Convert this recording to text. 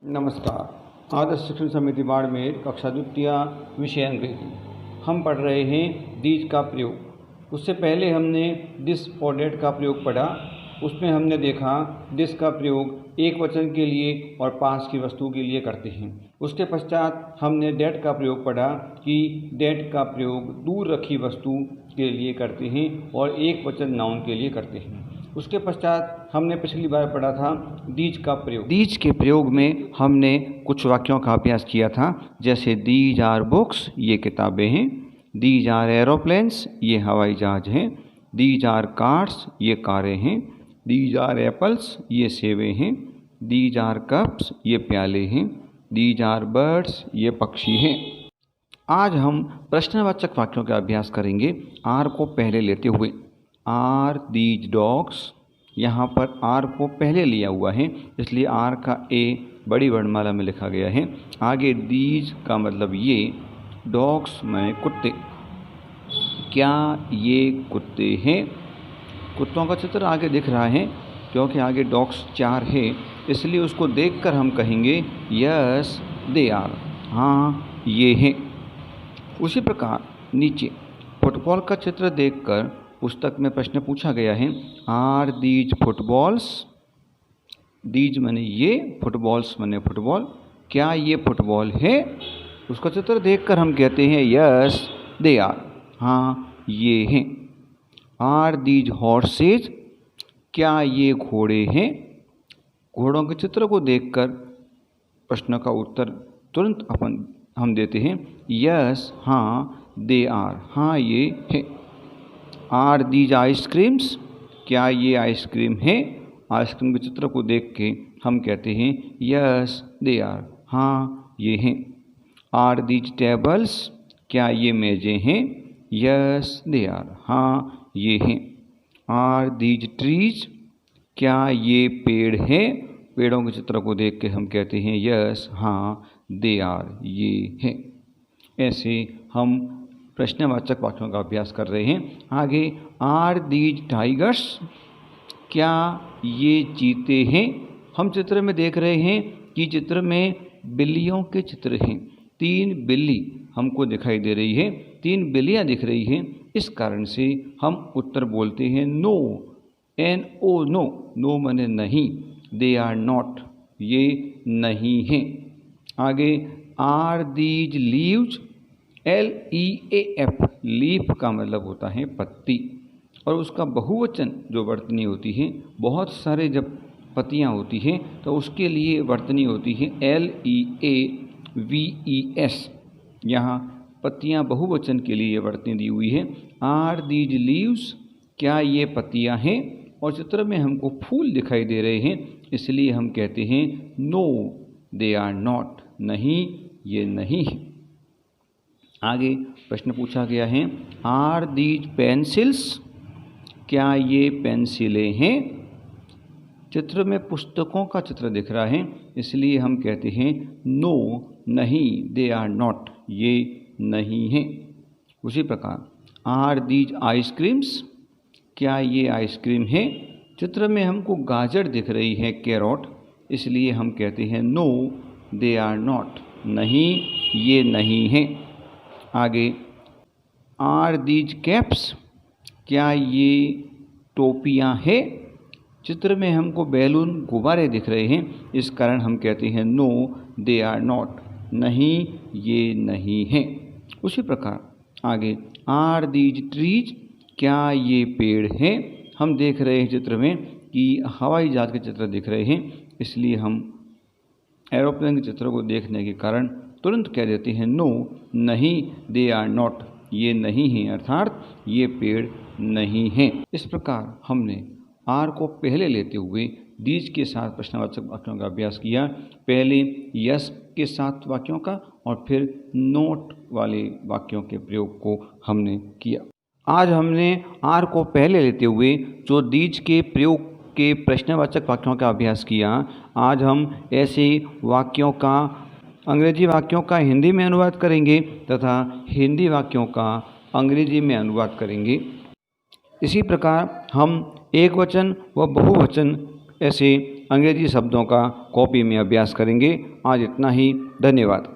नमस्कार। आदर्श शिक्षण समिति बाड़मेर कक्षा द्वितीय विषय अंग्रेजी। हम पढ़ रहे हैं दीज का प्रयोग। उससे पहले हमने दिस और डेट का प्रयोग पढ़ा। उसमें हमने देखा दिस का प्रयोग एक वचन के लिए और पास की वस्तु के लिए करते हैं। उसके पश्चात हमने डेट का प्रयोग पढ़ा कि डेट का प्रयोग दूर रखी वस्तु के लिए करते हैं और एक वचन नाउन के लिए करते हैं। उसके पश्चात हमने पिछली बार पढ़ा था दीज का प्रयोग। दीज के प्रयोग में हमने कुछ वाक्यों का अभ्यास किया था, जैसे दीज आर बुक्स, ये किताबें हैं। दीज आर एरोप्लेन्स, ये हवाई जहाज हैं। दीज आर कार्स, ये कारें हैं। दीज आर एप्पल्स, ये सेबें हैं। दीज आर कप्स, ये प्याले हैं। दीज आर बर्ड्स, ये पक्षी हैं। आज हम प्रश्नवाचक वाक्यों का अभ्यास करेंगे आर को पहले लेते हुए। आर दीज डॉग्स, यहाँ पर आर को पहले लिया हुआ है, इसलिए आर का ए बड़ी वर्णमाला में लिखा गया है। आगे दीज का मतलब ये, डॉग्स में कुत्ते। क्या ये कुत्ते हैं? कुत्तों का चित्र आगे दिख रहा है, क्योंकि आगे डॉग्स 4 है, इसलिए उसको देखकर हम कहेंगे यस दे आर, हाँ ये हैं। उसी प्रकार नीचे फुटबॉल का चित्र देखकर पुस्तक में प्रश्न पूछा गया है, आर दीज फुटबॉल्स? दीज माने ये, फुटबॉल्स माने फुटबॉल। क्या ये फुटबॉल है? उसका चित्र देखकर हम कहते हैं यस दे आर, हाँ ये हैं। Are these horses? क्या ये घोड़े हैं? घोड़ों के चित्र को देखकर प्रश्न का उत्तर तुरंत हम देते हैं यस, हाँ दे आर, हाँ ये है। Are these ice creams? क्या ये आइसक्रीम है? आइसक्रीम के चित्र को देख के हम कहते हैं यस दे आर, हाँ ये हैं। Are these tables? क्या ये मेज़ें हैं? यस दे आर, हाँ ये हैं। Are these trees? क्या ये पेड़ हैं? पेड़ों के चित्र को देख के हम कहते हैं यस, हाँ दे आर, ये हैं। ऐसे हम प्रश्नवाचक वाक्यों का अभ्यास कर रहे हैं। आगे आर दीज टाइगर्स? क्या ये चीते हैं? हम चित्र में देख रहे हैं कि चित्र में बिल्लियों के चित्र हैं। 3 बिल्ली हमको दिखाई दे रही है, 3 बिल्लियां दिख रही हैं। इस कारण से हम उत्तर बोलते हैं नो, NO, नो। नो माने नहीं। दे आर नॉट, ये नहीं हैं। आगे are these leaves? LEAF, leaf का मतलब होता है पत्ती, और उसका बहुवचन जो वर्तनी होती है, बहुत सारे जब पत्तियाँ होती हैं तो उसके लिए वर्तनी होती है LEAVES। यहाँ पत्तियाँ बहुवचन के लिए वर्तनी दी हुई है। Are these leaves? क्या ये पत्तियाँ हैं? और चित्र में हमको फूल दिखाई दे रहे हैं, इसलिए हम कहते हैं नो दे आर नॉट, नहीं ये नहीं है। आगे प्रश्न पूछा गया है, आर दीज पेंसिल्स? क्या ये पेंसिलें हैं? चित्र में पुस्तकों का चित्र दिख रहा है, इसलिए हम कहते हैं नो, नहीं, दे आर नॉट, ये नहीं हैं। उसी प्रकार आर दीज आइसक्रीम्स? क्या ये आइसक्रीम है? चित्र में हमको गाजर दिख रही है, कैरोट, इसलिए हम कहते हैं नो दे आर नॉट, नहीं ये नहीं हैं। आगे आर दीज कैप्स? क्या ये टोपियाँ हैं? चित्र में हमको बैलून, गुब्बारे दिख रहे हैं, इस कारण हम कहते हैं नो दे आर नॉट, नहीं ये नहीं हैं। उसी प्रकार आगे आर दीज ट्रीज? क्या ये पेड़ हैं? हम देख रहे हैं चित्र में कि हवाई जहाज के चित्र दिख रहे हैं, इसलिए हम एरोप्लेन के चित्र को देखने के कारण तुरंत कह देते हैं नो, नहीं दे आर नॉट, ये नहीं हैं, अर्थात ये पेड़ नहीं हैं। इस प्रकार हमने आर को पहले लेते हुए दीज के साथ प्रश्नवाचक वाक्यों का अभ्यास किया। पहले यस के साथ वाक्यों का और फिर नोट वाले वाक्यों के प्रयोग को हमने किया। आज हमने आर को पहले लेते हुए जो दीज के प्रयोग के प्रश्नवाचक वाक्यों का अभ्यास किया। आज हम ऐसे वाक्यों का, अंग्रेजी वाक्यों का हिंदी में अनुवाद करेंगे तथा हिंदी वाक्यों का अंग्रेजी में अनुवाद करेंगे। इसी प्रकार हम एक वचन व बहुवचन ऐसे अंग्रेजी शब्दों का कॉपी में अभ्यास करेंगे। आज इतना ही, धन्यवाद।